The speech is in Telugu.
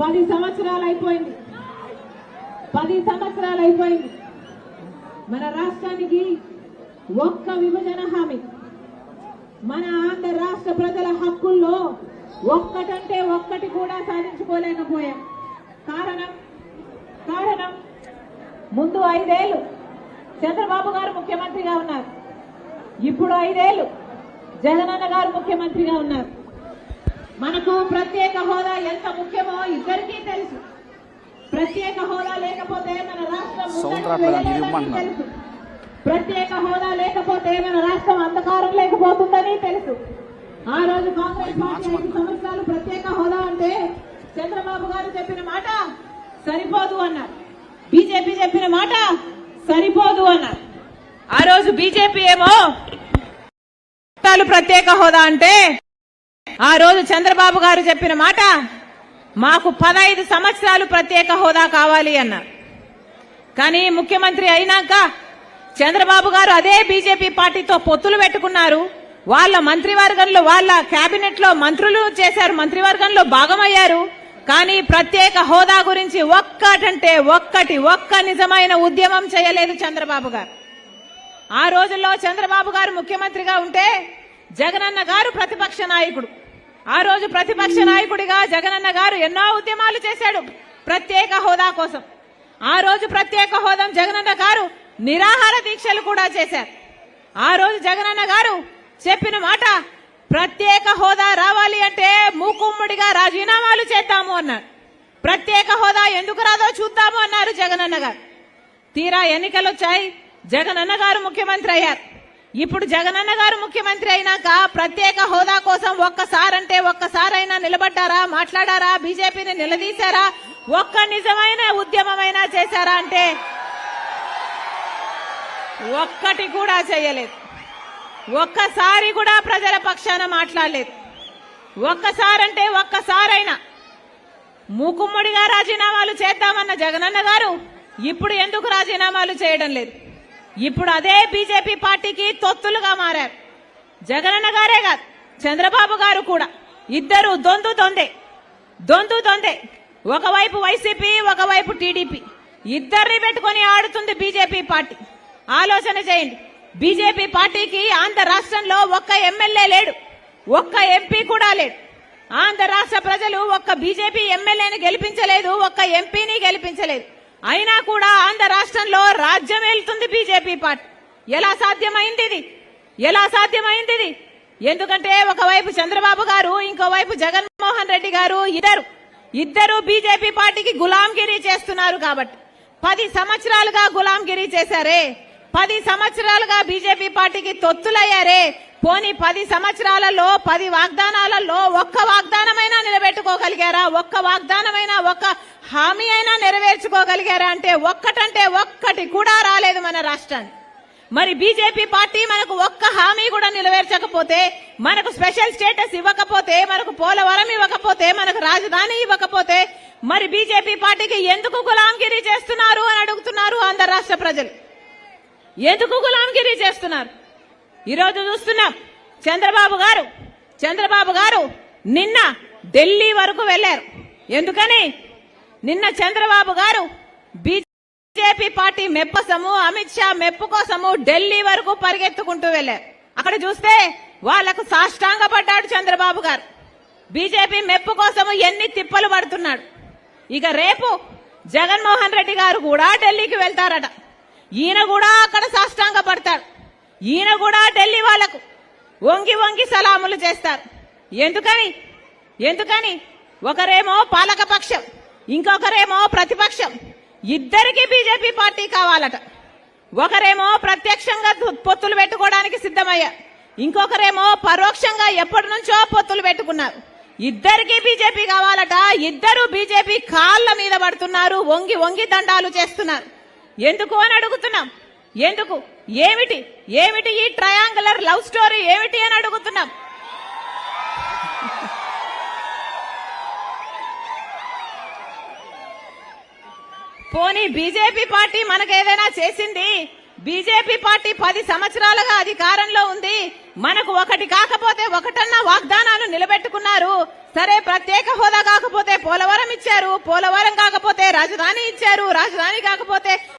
10 సంవత్సరాలు అయిపోయింది. 10 సంవత్సరాలు అయిపోయింది. మన రాష్ట్రానికి ఒక్క విభజన హామీ, మన ఆంధ్ర రాష్ట్ర ప్రజల హక్కుల్లో ఒక్కటంటే ఒక్కటి కూడా సాధించుకోలేకపోయాం. కారణం ముందు 5 ఏళ్లు చంద్రబాబు గారు ముఖ్యమంత్రిగా ఉన్నారు. ఇప్పుడు 5 ఏళ్లు జగనన్న గారు ముఖ్యమంత్రిగా ఉన్నారు. మనకు ప్రత్యేక హోదా ఎంత ముఖ్యమో ఇద్దరికీ తెలుసు. ప్రత్యేక హోదా లేకపోతే మన రాష్ట్రం తెలుసు. ప్రత్యేక హోదా లేకపోతే మన రాష్ట్రం అంధకారం లేకపోతుందని తెలుసు. ఆ రోజు కాంగ్రెస్ పార్టీ 5 సంవత్సరాలు ప్రత్యేక హోదా అంటే చంద్రబాబు గారు చెప్పిన మాట సరిపోదు అన్నారు. బీజేపీ చెప్పిన మాట సరిపోదు అన్నారు. ఆ రోజు బీజేపీ ఏమో ప్రత్యేక హోదా అంటే, ఆ రోజు చంద్రబాబు గారు చెప్పిన మాట మాకు 15 సంవత్సరాలు ప్రత్యేక హోదా కావాలి అన్నారు. కానీ ముఖ్యమంత్రి అయినాక చంద్రబాబు గారు అదే బీజేపీ పార్టీతో పొత్తులు పెట్టుకున్నారు. వాళ్ళ మంత్రివర్గంలో, వాళ్ళ కేబినెట్ లో మంత్రులు చేశారు, మంత్రివర్గంలో భాగమయ్యారు. కానీ ప్రత్యేక హోదా గురించి ఒక్కటంటే ఒక్క నిజమైన ఉద్యమం చేయలేదు చంద్రబాబు గారు. ఆ రోజుల్లో చంద్రబాబు గారు ముఖ్యమంత్రిగా ఉంటే జగనన్న గారు ప్రతిపక్ష నాయకుడు. ఆ రోజు ప్రతిపక్ష నాయకుడిగా జగనన్న గారు ఎన్నో ఉద్యమాలు చేశాడు ప్రత్యేక హోదా కోసం. ఆ రోజు ప్రత్యేక హోదా జగనన్న గారు నిరాహార దీక్షలు కూడా చేశారు. ఆ రోజు జగనన్న గారు చెప్పిన మాట ప్రత్యేక హోదా రావాలి అంటే మూకుమ్మడిగా రాజీనామాలు చేద్దాము అన్నారు. ప్రత్యేక హోదా ఎందుకు రాదో చూద్దాము అన్నారు జగనన్న గారు. తీరా ఎన్నికలు వచ్చాయి, జగనన్న గారు ముఖ్యమంత్రి అయ్యారు. ఇప్పుడు జగనన్న గారు ముఖ్యమంత్రి అయినాక ప్రత్యేక హోదా కోసం ఒక్కసారైనా నిలబడ్డారా, మాట్లాడారా, బీజేపీని నిలదీశారా, ఒక్క నిజమైన ఉద్యమమైనా చేశారా అంటే ఒక్కటి కూడా చేయలేదు. ఒక్కసారి కూడా ప్రజల పక్షాన మాట్లాడలేదు. ఒక్కసారైనా మూకుమ్మడిగా రాజీనామాలు చేద్దామన్న జగనన్న గారు ఇప్పుడు ఎందుకు రాజీనామాలు చేయడం లేదు? ఇప్పుడు అదే బీజేపీ పార్టీకి తొత్తులుగా మారారు. జగనన్న గారే కాదు, చంద్రబాబు గారు కూడా. ఇద్దరు దొందే. ఒకవైపు వైసీపీ, ఒకవైపు టీడీపీ, ఇద్దరిని పెట్టుకుని ఆడుతుంది బీజేపీ పార్టీ. ఆలోచన చేయండి. బీజేపీ పార్టీకి ఆంధ్ర రాష్ట్రంలో ఒక్క ఎమ్మెల్యే లేడు, ఒక్క ఎంపీ కూడా లేడు. ఆంధ్ర రాష్ట్ర ప్రజలు ఒక్క బీజేపీ ఎమ్మెల్యేని గెలిపించలేదు, ఒక్క ఎంపీని గెలిపించలేదు. అయినా కూడా ఆంధ్ర రాష్ట్రంలో రాజ్యం వెళ్తుంది బీజేపీ పార్టీ. ఎలా సాధ్యమైంది ఇది? ఎందుకంటే ఒకవైపు చంద్రబాబు గారు, ఇంకోవైపు జగన్మోహన్ రెడ్డి గారు ఇద్దరు బీజేపీ పార్టీకి గులాంగిరి చేస్తున్నారు. కాబట్టి 10 సంవత్సరాలుగా గులాంగిరి చేశారే, 10 సంవత్సరాలుగా బీజేపీ పార్టీకి తొత్తులయ్యారే. పోనీ 10 సంవత్సరాలలో 10 వాగ్దానాలలో ఒక్క వాగ్దానమైనా నిలబెట్టుకోగలిగారా? ఒక్క వాగ్దానమైనా, ఒక్క హామీ అయినా నెరవేర్చుకోగలిగారా అంటే ఒక్కటి కూడా రాలేదు మన రాష్ట్రానికి. మరి బీజేపీ పార్టీ మనకు ఒక్క హామీ కూడా నెరవేర్చకపోతే, మనకు స్పెషల్ స్టేటస్ ఇవ్వకపోతే, మనకు పోలవరం ఇవ్వకపోతే, మనకు రాజధాని ఇవ్వకపోతే, మరి బీజేపీ పార్టీకి ఎందుకు గులాంగిరి చేస్తున్నారు అని అడుగుతున్నారు ఆంధ్ర రాష్ట్ర ప్రజలు. ఎందుకు గులాంగిరి చేస్తున్నారు? ఈరోజు చూస్తున్నాం, చంద్రబాబు గారు నిన్న ఢిల్లీ వరకు వెళ్లారు. ఎందుకని? నిన్న చంద్రబాబు గారు బీజేపీ పార్టీ మెప్పు కోసము, అమిత్ షా మెప్పు కోసము ఢిల్లీ వరకు పరిగెత్తుకుంటూ వెళ్లారు. అక్కడ చూస్తే వాళ్లకు సాష్టాంగపడ్డాడు చంద్రబాబు గారు. బీజేపీ మెప్పు కోసము ఎన్ని తిప్పలు పడుతున్నాడు. ఇక రేపు జగన్మోహన్ రెడ్డి గారు కూడా ఢిల్లీకి వెళ్తారట. ఈయన కూడా అక్కడ సాష్టాంగ పడతాడు. ఈయన కూడా ఢిల్లీ వాళ్లకు వంగి సలాములు చేస్తారు. ఎందుకని? ఒకరేమో పాలక పక్షం, ఇంకొకరేమో ప్రతిపక్షం. ఇద్దరికి బీజేపీ పార్టీ కావాలట. ఒకరేమో ప్రత్యక్షంగా పొత్తులు పెట్టుకోవడానికి సిద్ధమయ్యారు, ఇంకొకరేమో పరోక్షంగా ఎప్పటి నుంచో పొత్తులు పెట్టుకున్నారు. ఇద్దరికి బీజేపీ కావాలట. ఇద్దరు బీజేపీ కాళ్ల మీద పడుతున్నారు, వంగి దండాలు చేస్తున్నారు. ఎందుకు అని అడుగుతున్నాం. ఎందుకు? ఏమిటి ఈ ట్రయాంగులర్ లవ్ స్టోరీ ఏమిటి అని అడుగుతున్నాం. పోనీ బీజేపీ పార్టీ మనకేదైనా చేసింది? బీజేపీ పార్టీ 10 సంవత్సరాలుగా అధికారంలో ఉంది. మనకు ఒకటి కాకపోతే ఒకటన్నా వాగ్దానాలు నిలబెట్టుకున్నారు. సరే, ప్రత్యేక హోదా కాకపోతే పోలవరం ఇచ్చారు, పోలవరం కాకపోతే రాజధాని ఇచ్చారు, రాజధాని కాకపోతే